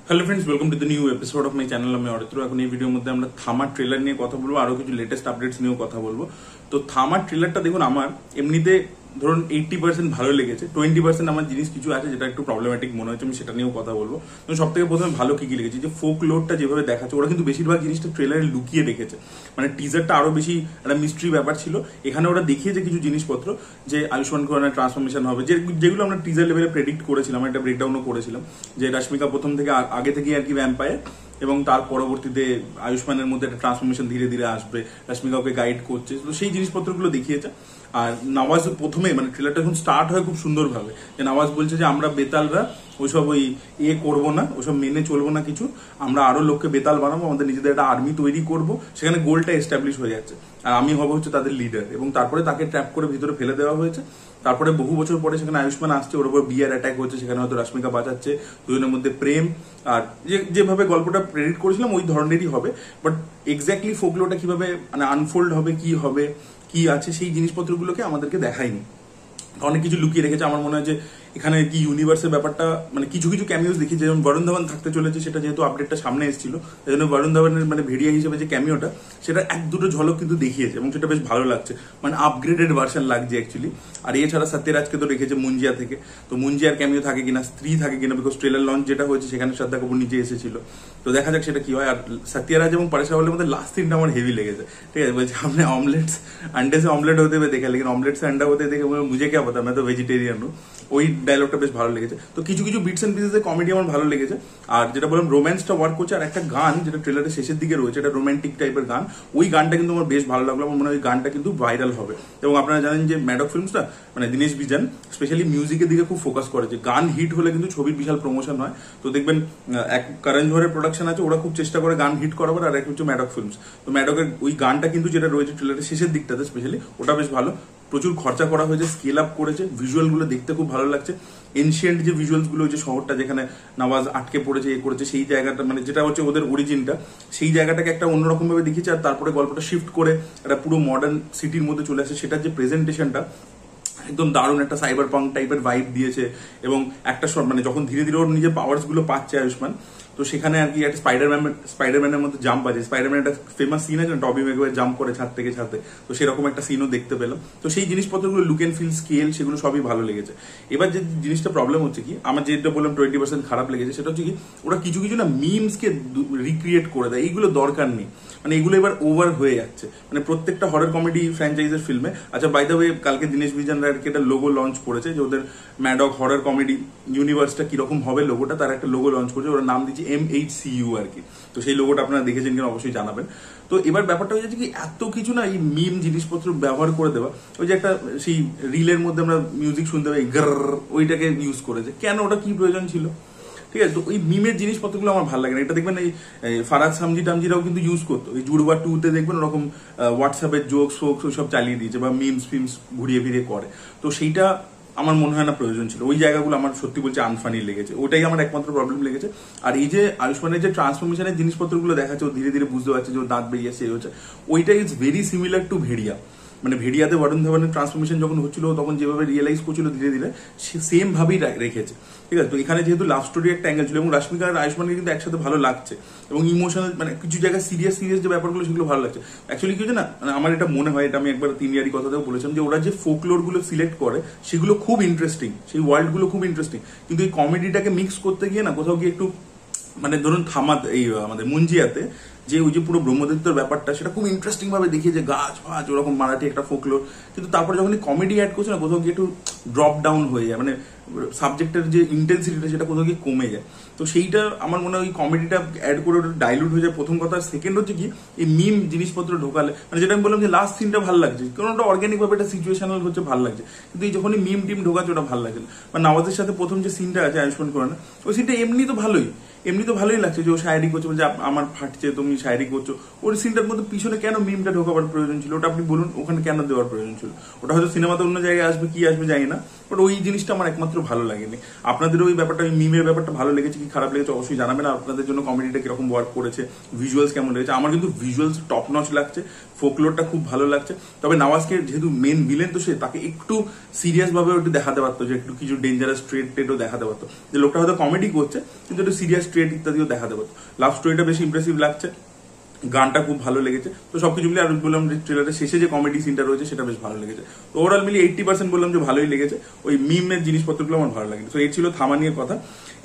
Hello friends, welcome to the new episode of my channel. আমি অরিত্র। এখন এই ভিডিওর মধ্যে আমরা থামার ট্রেলার নিয়ে কথা বলবো, আরো কিছু লেটেস্ট আপডেটস নিয়েও কথা বলবো। তো থামার ট্রেলারটা দেখুন, আমার এমনিতে ধরুন 80% ভালো লেগেছে, 20% আমার জিনিস কিছু আছে যেটা একটু প্রবলেম্যাটিক মনে হচ্ছে, আমি সেটা নিয়েও কথা বলবো। তো সব থেকে প্রথমে ভালো কি লেগেছে, যে ফোক লোডটা যেভাবে দেখাচ্ছে, ওরা কিন্তু বেশিরভাগ জিনিসটা ট্রেলারে লুকিয়ে রেখেছে। মানে টিজারটা আরো বেশি একটা মিস্ট্রি ব্যাপার ছিল, এখানে ওরা দেখিয়েছে কিছু জিনিসপত্র, যে আয়ুষ্মান খুরানার ট্রান্সফরমেশন হবে, যেগুলো আমরা টিজার লেভেলে প্রেডিক্ট করেছিলাম, একটা ব্রেকডাউনও করেছিলাম, যে রশ্মিকা প্রথম থেকে আগে থেকে আর কি ভ্যাম্পায়ার, এবং তার পরবর্তীতে আয়ুষ্মানের মধ্যে একটা ট্রান্সফরমেশন ধীরে ধীরে আসবে, রশ্মিকা ওকে গাইড করছে, তো সেই জিনিসপত্রগুলো দেখিয়েছে। আর নওয়াজ প্রথমে মানে ট্রেলারটা এখন স্টার্ট হয় খুব সুন্দরভাবে, যে নওয়াজ বলছে যে আমরা বেতালরা ওইসব করবো না, ওইসব মেনে চলবো না কিছু, আমরা আরো লোককে বেতাল বানাবো, আমাদের নিজেদের একটা আর্মি তৈরি করব, সেখানে গোলটা এস্টাবলিশ হয়ে যাচ্ছে, আর আমি হবো হচ্ছে তাদের লিডার। এবং তারপরে তাকে ট্র্যাপ করে ভিতরে ফেলে দেওয়া হয়েছে। তারপরে বহু বছর পরে সেখানে আয়ুষ্মান আসছে, ওর উপর বিয়ার অ্যাটাক হচ্ছে, সেখানে হয়তো রশ্মিকা বাঁচাচ্ছে, দুজনের মধ্যে প্রেম, আর যেভাবে গল্পটা প্রেডিক্ট করেছিলাম ওই ধরনেরই হবে। বাট এক্স্যাক্টলি ফোকলোটা কিভাবে মানে আনফোল্ড হবে, কি আছে, সেই জিনিসপত্রগুলোকে আমাদেরকে দেখায়নি, অনেক কিছু লুকিয়ে রেখেছে। আমার মনে হয় যে এখানে কি ইউনিভার্সের ব্যাপারটা, মানে কিছু কিছু ক্যামিওস দেখি, যেমন বরুণ ধাওয়ান থাকতে চলেছে, সেটা যেহেতু আপডেটটা সামনে এসেছিল, সেই জন্য বরুণ ধাওয়ানের মানে ভেড়িয়া হিসেবে যে ক্যামিওটা, সেটা এক দুটো ঝলক কিন্তু দেখিয়েছে, এবং সেটা বেশ ভালো লাগছে, মানে আপগ্রেডেড ভার্সন লাগছে অ্যাকচুয়ালি। আর এছাড়া সত্যরাজকে তো রেখেছে মুঞ্জিয়া থেকে, তো মুঞ্জিয়ার ক্যামিও থাকে কিনা, স্ত্রী থাকে কিনা, বিকজ ট্রেলার লঞ্চ যেটা হয়েছে সেখানে শ্রদ্ধা কাপুর নিজে এসেছিল, তো দেখা যাক সেটা কি হয়। আর সত্যরাজ এবং পরেশ রাওয়ালের মধ্যে লাস্ট সিনটা আমার হেভি লেগেছে, ঠিক আছে, বলছে আপনি অমলেটস अंडे से ऑमलेट होते हुए देखा, लेकिन ऑमलेट से अंडा होते देखे मुझे क्या पता, मैं तो वेजिटेरियन हूँ, ওই ডায়লগটা বেশ ভালো লেগেছে। তো কিছু কিছু বিটস এন্ড পিসেস কমেডি আমার ভালো লেগেছে। আর যেটা বললাম রোম্যান্সটা ওয়ার্ক করছে, আর একটা গান যেটা ট্রেলারের শেষের দিকে রয়েছে, এটা রোম্যান্টিক টাইপের গান, ওই গানটা কিন্তু আমার বেশ ভালো লাগলো। আমার মনে হয় ওই গানটা কিন্তু ভাইরাল হবে। এবং আপনারা জানেন যে ম্যাডক ফিল্মসটা মানে দীনেশ বিজান স্পেশালি মিউজিকের দিকে খুব ফোকাস করে, যে গান হিট হলে কিন্তু ছবির বিশাল প্রমোশন হয়। তো দেখবেন এক করণ জোহরের প্রোডাকশন আছে, ওরা খুব চেষ্টা করে গান হিট করাবার, আর এক হচ্ছে ম্যাডক ফিল্মস। তো ম্যাডকের ওই গানটা কিন্তু যেটা রয়েছে ট্রেলারের শেষের দিকটাতে স্পেশালি, ওটা বেশ ভালো, প্রচুর খরচা করা হয়েছে, স্কেল আপ করেছে, ভিজুয়াল গুলো দেখতে খুব ভালো লাগছে। এনশিয়েন্ট যে ভিজুয়ালস গুলো, যে শহরটা যেখানে নওয়াজ আটকে পড়েছে করেছে, সেই জায়গাটা মানে যেটা হচ্ছে ওদের অরিজিনটা, সেই জায়গাটাকে একটা অন্যরকম ভাবে দেখিয়েছে। আর তারপরে গল্পটা শিফট করে একটা পুরো মডার্ন সিটির মধ্যে চলে আসে, সেটার যে প্রেজেন্টেশনটা একদম দারুণ একটা সাইবার পাঙ্ক টাইপের ভাইব দিয়েছে। এবং একটা মানে যখন ধীরে ধীরে ওর নিজের পাওয়ার্স গুলো পাচ্ছে আয়ুষ্মান, তো সেখানে আর কি একটা স্পাইডারম্যানের মধ্যে জাম্প আছে, স্পাইডারম্যান একটা ফেমাস সিন আছে, টবি ম্যাগুয়ার জাম্প করে ছাদ থেকে ছাদে, তো সেরকম একটা সিনও দেখতে পেলাম। তো সেই জিনিসপত্রগুলো লুক এন্ড ফিল, স্কেল, সেগুলো সবই ভালো লেগেছে। এবার যে জিনিসটা প্রবলেম হচ্ছে কি, আমার যেটা বললাম 20% খারাপ লেগেছে, সেটা হচ্ছে কি ওরা কিছু কিছু না মিমসকে রিক্রিয়েট করে দেয়, এইগুলো দরকার নেই, মানে এগুলো এবার ওভার হয়ে যাচ্ছে। মানে প্রত্যেকটা হরর কমেডি ফ্র্যাঞ্চাইজের ফিল্মে, আচ্ছা বাই দ্য ওয়ে কালকে দীনেশ বিজান রায়কে একটা লোগো লঞ্চ করেছে, যে ওদের ম্যাডক হরর কমেডি ইউনিভার্সটা কিরকম হবে লোগোটা, তার একটা লোগো লঞ্চ করেছে, ওরা নাম দিচ্ছে MHCU আর কি। তো সেই লোগোটা আপনারা দেখেছেন কিনা অবশ্যই জানাবেন। তো এবার ব্যাপারটা হয়ে যাচ্ছে কি, এত কিছু না এই মিম জিনিসপত্র ব্যবহার করে দেওয়া, ওই যে একটা সেই রিলের মধ্যে আমরা মিউজিক শুনতে পাই ওইটাকে ইউজ করেছে, কেন, ওটা কি প্রয়োজন ছিল? ঠিক আছে, তো ওই মিমের জিনিসপত্রগুলো আমার ভালো লাগে না। এটা দেখবেন এই ফারাজ সামজি টামজিরাও কিন্তু ইউজ করতো, এই জুড়বা 2-তে দেখবেন ওরকম হোয়াটসঅ্যাপের জোকস ফোকস ওইসব চালিয়ে দিয়েছে, বা মিমস ফিমস ঘুরিয়ে ফিরিয়ে করে, তো সেইটা আমার মনে হয় না প্রয়োজন ছিল। ওই জায়গাগুলো আমার সত্যি বলছে আনফানি লেগেছে, ওটাই আমার একমাত্র প্রবলেম লেগেছে। আর এই যে আয়ুষ্মানের যে ট্রান্সফরমেশনের জিনিসপত্রগুলো দেখাচ্ছে, ও ধীরে ধীরে বুঝতে পারছে যে ওর দাঁত বেরিয়ে আসছে, হচ্ছে ওইটা ইজ ভেরি সিমিলার টু ভেড়িয়া। মানে ভেড়িয়াতে বরুণ ধাওয়ানের ট্রান্সফরমেশন যখন হচ্ছিল, তখন যেভাবে রিয়েলাইজ করছিল ধীরে ধীরে, সেম ভাবেই রেখেছে, ঠিক আছে। তো এখানে যেহেতু লাভ স্টোরি একটা অ্যাঙ্গেল ছিল, এবং রশ্মিকা আর আয়ুষ্মানকে কিন্তু একসাথে ভালো লাগছে, এবং ইমোশনাল মানে কিছু জায়গায় সিরিয়াস যে ব্যাপারগুলো সেগুলো ভালো লাগছে। অ্যাকচুয়ালি কি হচ্ছে না, মানে আমার এটা মনে হয়, এটা আমি একবার 3 ইয়ারই কথাতেও বলেছিলাম, যে ওরা যে ফোকলোর গুলো সিলেক্ট করে সেগুলো খুব ইন্টারেস্টিং, সেই ওয়ার্ল্ড গুলো খুব ইন্টারেস্টিং, কিন্তু এই কমেডিটাকে মিক্স করতে গিয়ে না কোথাও গিয়ে একটু মানে ধরুন এই আমাদের মুঞ্জিয়াতে যে ওই যে পুরো ব্রহ্মদৈত্যর ব্যাপারটা, সেটা খুব ইন্টারেস্টিং ভাবে দেখিয়েছে, গাছ ফাছ ওরকম মারাঠি একটা ফোকলোর, কিন্তু তারপরে যখন কমেডি অ্যাড করছে না, কোথাও গিয়ে একটু ড্রপ ডাউন হয়ে যায়, মানে সাবজেক্টের যে ইন্টেন্সিটিটা সেটা কোথাও গিয়ে কমে যায়। তো সেইটা আমার মনে হয় ওই কমেডিটা অ্যাড করে ওটা ডাইলুট হয়ে যায়, প্রথম কথা। সেকেন্ড হচ্ছে কি, এই মিম জিনিসপত্র ঢোকালে, মানে যেটা আমি বললাম যে লাস্ট সিনটা ভালো লাগছে, কারণ ওটা অর্গ্যানিক ভাবে একটা সিচুয়েশনাল হচ্ছে, ভালো লাগছে, কিন্তু এই যখনই মিম টিম ঢোকাচ্ছে ওটা ভালো লাগছে। বা নওয়াজের সাথে প্রথম যে সিনটা আছে আয়ুষ্মান খুরানা, ওই সিনটা এমনি তো ভালোই লাগছে, যে ও শায়েরি করছে, বলছে আমার ফাটছে তুমি শায়েরি করছো, ওই সিনটার মধ্যে পিছনে কেন মিমটা ঢোকাবার প্রয়োজন ছিল, ওটা আপনি বলুন, ওখানে কেন দেওয়ার প্রয়োজন ছিল? ওটা হয়তো সিনেমাতে অন্য জায়গায় আসবে, কি আসবে জানি না, বাট ওই জিনিসটা আমার একমাত্র ভালো লাগেনি। আপনাদের ওই ব্যাপারটা, ওই মিমের ব্যাপারটা ভালো লেগেছে কি খারাপ লেগেছে অবশ্যই জানাবেন। আপনাদের জন্য কমেডিটা কিরকম ওয়ার্ক করেছে, ভিজুয়ালস কেমন লেগেছে? আমার কিন্তু ভিজুয়ালস টপ নচ লাগছে, ফোকলোরটা খুব ভালো লাগছে। তবে নওয়াজকে যেহেতু মেন ভিলেন, তো সে তাকে একটু সিরিয়াস ভাবে একটু দেখাতে পারতো, যে একটু কিছু ডেঞ্জারাস ট্রেডও দেখাতে পারতো, যে লোকটা হয়তো কমেডি করছে কিন্তু একটু সিরিয়াস ট্রেড ইত্যাদিও দেখাতে পারতো। লাভ স্টোরিটা বেশি ইমপ্রেসিভ লাগছে, গানটা খুব ভালো লেগেছে। তো সবকিছু মিলে আর বললাম যে ট্রেলারের শেষে যে কমেডি সিনটা রয়েছে সেটা বেশ ভালো লেগেছে। তো ওভারঅল মিলিয়ে 80% বললাম যে ভালোই লেগেছে, ওই মিমের জিনিসপত্রগুলো আমার ভালো লাগে। তো এই ছিল থামা নিয়ে কথা।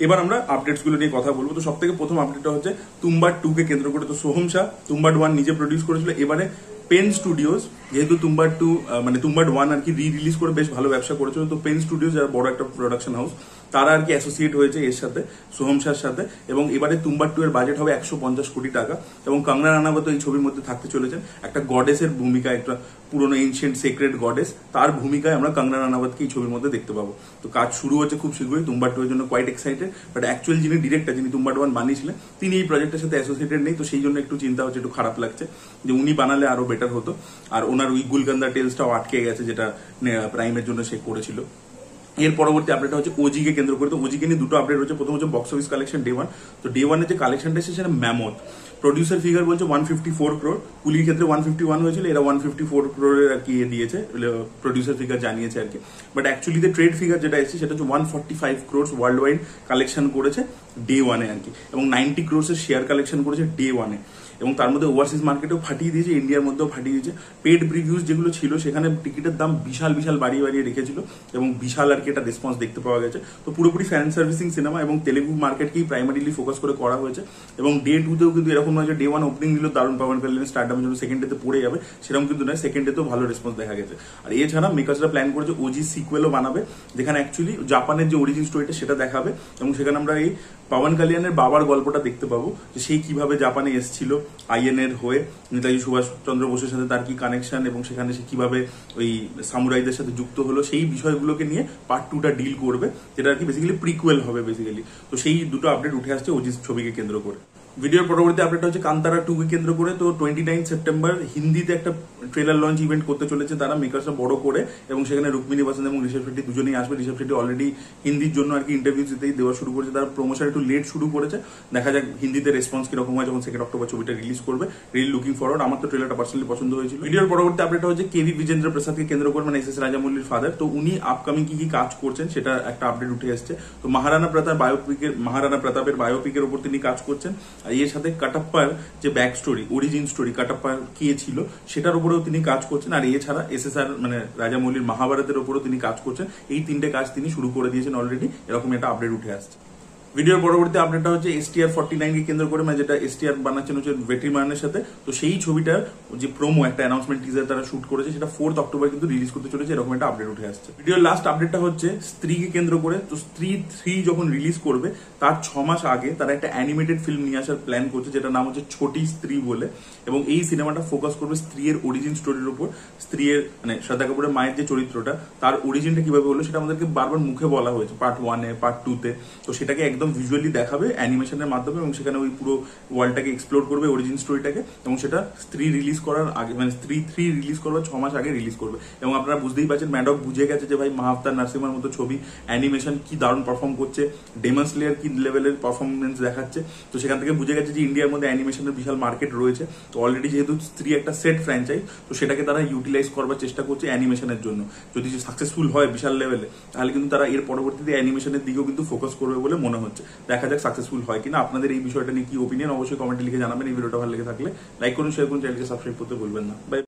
এবার আমরা আপডেটস গুলো নিয়ে কথা বলবো। তো সব থেকে প্রথম আপডেটটা হচ্ছে তুম্বার 2 কে কেন্দ্র করে। তো সোহম শাহ তুম্বার 1 নিজে প্রডিউস করেছিল, এবারে পেন স্টুডিওস যেহেতু তুম্বার 2 মানে তুম্বার 1 আর কি রিলিজ করে বেশ ভালো ব্যবসা করেছিল, তো পেন স্টুডিওস যারা বড় একটা প্রোডাকশন হাউস তারা আর কি অ্যাসোসিয়েট হয়েছে এর সাথে, সোহম শাহর সাথে। এবং এবারে তুম্বার 2 এর বাজেট হবে 150 কোটি টাকা। এবং কঙ্গনা রানাবত এই ছবির মধ্যে থাকতে চলেছেন একটা গডেসের ভূমিকা, একটা পুরোনো এনশিয়েন্ট সেক্রেট গডেস, তার ভূমিকায় আমরা কঙ্গনা রানাবতকে এই ছবির মধ্যে দেখতে পাবো। তো কাজ শুরু হচ্ছে খুব শীঘ্রই তুম্বার 2 এর জন্য, কোয়াইট এক্সাইটেড। বাট অ্যাকচুয়াল যিনি ডিরেক্টর, যিনি তুম্বার 1 বানিয়েছিলেন, তিনি এই প্রজেক্টের সাথে অ্যাসোসিয়েটেড নেই। তো সেই জন্য একটু চিন্তা হচ্ছে, একটু খারাপ লাগছে যে উনি বানালে আরো বেটার হতো। আর ওনার ওই গুলকান্দা টেলসটাও আটকে গেছে, যেটা প্রাইমের জন্য সে করেছিল। এর পরবর্তী আপডেট হচ্ছে ওজি কে কেন্দ্র করে। তো ওজি কে নিয়ে দুটো আপডেট হচ্ছে। প্রথম হচ্ছে বক্স অফিস কালেকশন ডে 1। তো ডে 1 এর যে কালেকশনটা এসেছে সেটা ম্যামথ। প্রডিউসার ফিগার বলছে 154 ক্রোর, কুলির ক্ষেত্রে 151 হয়েছিল, এরা 154 ক্রোরের আর কি দিয়েছে, প্রডিউসার ফিগার জানিয়েছে আর কি। বাট অ্যাকচুয়ালি ট্রেড ফিগার যেটা এসেছে সেটা হচ্ছে 145 ক্রোর্স ওয়ার্ল্ড ওয়াইড কালেকশন করেছে ডে 1 এ আর কি। এবং 90 ক্রোর্সের শেয়ার কালেকশন করেছে ডে 1 এ। এবং তার মধ্যে ওভারসিজ মার্কেটেও ফাটিয়ে দিয়েছে, ইন্ডিয়ার মধ্যেও ফাটিয়ে দিয়েছে। পেড প্রিভিউজ যেগুলো ছিল সেখানে টিকিটের দাম বিশাল বিশাল বাড়িয়ে বাড়িয়ে রেখেছিল, এবং বিশাল আর কি একটা রেসপন্স দেখতে পাওয়া গেছে। তো পুরোপুরি ফ্যান সার্ভিসিং সিনেমা, এবং তেলেগু মার্কেটকেই প্রাইমারিলি ফোকাস করে করা হয়েছে। এবং ডে 2 তেও কিন্তু এরকম নয় যে ডে 1 ওপেনিং দিল দারুণ পাওয়ান কালিয়ান স্টারডামের জন্য সেকেন্ড ডেতে পড়ে যাবে, সেরকম কিন্তু নয়, সেকেন্ড ডেতেও ভালো রেসপন্স দেখা গেছে। আর এছাড়া মেকার্সরা প্ল্যান করেছে ওজি সিকুয়েলও বানাবে, যেখানে অ্যাকচুয়ালি জাপানের যে অরিজিন স্টোরিটা সেটা দেখাবে। এবং সেখানে আমরা এই পাওয়ান কালিয়ানের বাবার গল্পটা দেখতে পাবো, যে সেই কিভাবে জাপানে এসেছিল আইএন এর হয়ে, নেতাজি সুভাষ চন্দ্র বোসের সাথে তার কি কানেকশন, এবং সেখানে সে কিভাবে ওই সামুরাইদের সাথে যুক্ত হলো, সেই বিষয়গুলোকে নিয়ে পার্ট 2টা ডিল করবে, যেটা আর কি বেসিক্যালি প্রিকুয়েল হবে বেসিক্যালি। তো সেই দুটো আপডেট উঠে আসছে ওজি ছবিকে কেন্দ্র করে। ভিডিওর পরবর্তী আপডেট হচ্ছে কান্তারা 2 কে কেন্দ্র করে। তো 29 সেপ্টেম্বর হিন্দিতে একটা ট্রেলার লঞ্চ ইভেন্ট করতে চলেছে তারা, মেকার্সরা বড় করে। এবং সেখানে রুক্মিণী বাসন্ত এবং ঋষভ শেট্টি দুজনেই আসবে। ঋষভ শেট্টি অলরেডি হিন্দির জন্য আর কি ইন্টারভিউ দিতেই দেওয়া শুরু করেছে, তারা প্রমোশন একটু লেট শুরু করেছে। দেখা যাক হিন্দিতে রেসপন্স কিরকম হয় যখন 2 অক্টোবর ছবিটা রিলিজ করবে। Really looking forward. আমার তো ট্রেলারটা পার্সোনালি পছন্দ হয়েছিল। ভিডিওর পরবর্তী আপডেট হচ্ছে কেভি বিজেন্দ্র প্রসাদকে কেন্দ্র করে, মানে এস এস রাজামৌলির ফাদার। তো উনি আপকামিং কি কি কাজ করছেন সেটা একটা আপডেট উঠে আসছে। তো মহারানা প্রতাপের বায়োপিকের উপর তিনি কাজ করছেন। আর এর সাথে কাটাপ্পার যে ব্যাক স্টোরি, অরিজিন স্টোরি, কাটাপ্পার কে ছিল সেটার উপরেও তিনি কাজ করছেন। আর এছাড়া এসএসআর মানে রাজামৌলির মহাভারতের উপরেও তিনি কাজ করছেন। এই 3টে কাজ তিনি শুরু করে দিয়েছেন অলরেডি, এরকম একটা আপডেট উঠে আসছে। ভিডিওর পরবর্তী আপডেটটা হচ্ছে STR 49 কে কেন্দ্র করে, মানে যেটা STR বানাচ্ছেন হচ্ছে ভেট্রিমারানের সাথে। তো সেই ছবিটার যে প্রোমো, একটা অ্যানাউন্সমেন্ট টিজার তারা শুট করেছে, সেটা 4 অক্টোবর কিন্তু রিলিজ করতে চলেছে, এরকম একটা আপডেট উঠে আসছে। ভিডিওর লাস্ট আপডেটটা হচ্ছে স্ত্রীকে কেন্দ্র করে। তো স্ত্রী 3 যখন রিলিজ করবে তার 6 মাস আগে তারা একটা অ্যানিমেটেড ফিল্ম নিয়ে আসার প্ল্যান করছে, যেটা নাম হচ্ছে ছোটি স্ত্রী বলে। এবং এই সিনেমাটা ফোকাস করবে স্ত্রীর অরিজিন স্টোরির উপর। স্ত্রীর মানে শ্রদ্ধা কাপুরের মায়ের যে চরিত্রটা, তার অরিজিনটা কিভাবে হলো সেটা আমাদেরকে বারবার মুখে বলা হয়েছে পার্ট 1 এ, পার্ট 2 তে। তো সেটাকে একদম ভিজুয়ালি দেখাবে অ্যানিমেশনের মাধ্যমে, এবং সেখানে ওই পুরো ওয়ার্ল্ডটাকে এক্সপ্লোর করবে, অরিজিন স্টোরিটাকে। এবং সেটা স্ত্রী রিলিজ করার আগে, মানে স্ত্রী 3 রিলিজ করবে 6 মাস আগে রিলিজ করবে। এবং আপনারা বুঝতেই পারছেন ম্যাডক বুঝে গেছে যে ভাই মাহতাব নার্সিমার মতো ছবি, অ্যানিমেশন কি দারুণ পারফর্ম করছে, ডেমন স্লেয়ার কি লেভেলের পারফরমেন্স দেখাচ্ছে। তো সেখান থেকে বুঝে গেছে যে ইন্ডিয়ার মধ্যে অ্যানিমেশনের বিশাল মার্কেট রয়েছে। তো অলরেডি যেহেতু স্ত্রী একটা সেট ফ্র্যাঞ্চাইজ, তো সেটাকে তারা ইউটিলাইজ করবার চেষ্টা করছে অ্যানিমেশনের জন্য। যদি সাকসেসফুল হয় বিশাল লেভেলে, তাহলে কিন্তু তারা এর পরবর্তীতে অ্যানিমেশনের দিকেও কিন্তু ফোকাস করবে বলে মনে হচ্ছে। দেখা যাক সাকসেসফুল হয় কিনা। আপনাদের এই বিষয়টা নিয়ে কি ওপিনিয়ন অবশ্যই কমেন্টে লিখে জানাবেন। এই ভিডিওটা ভালো লেগে থাকলে লাইক করুন, শেয়ার করুন, চ্যানেলকে সাবস্ক্রাইব করতে ভুলবেন না। বাই।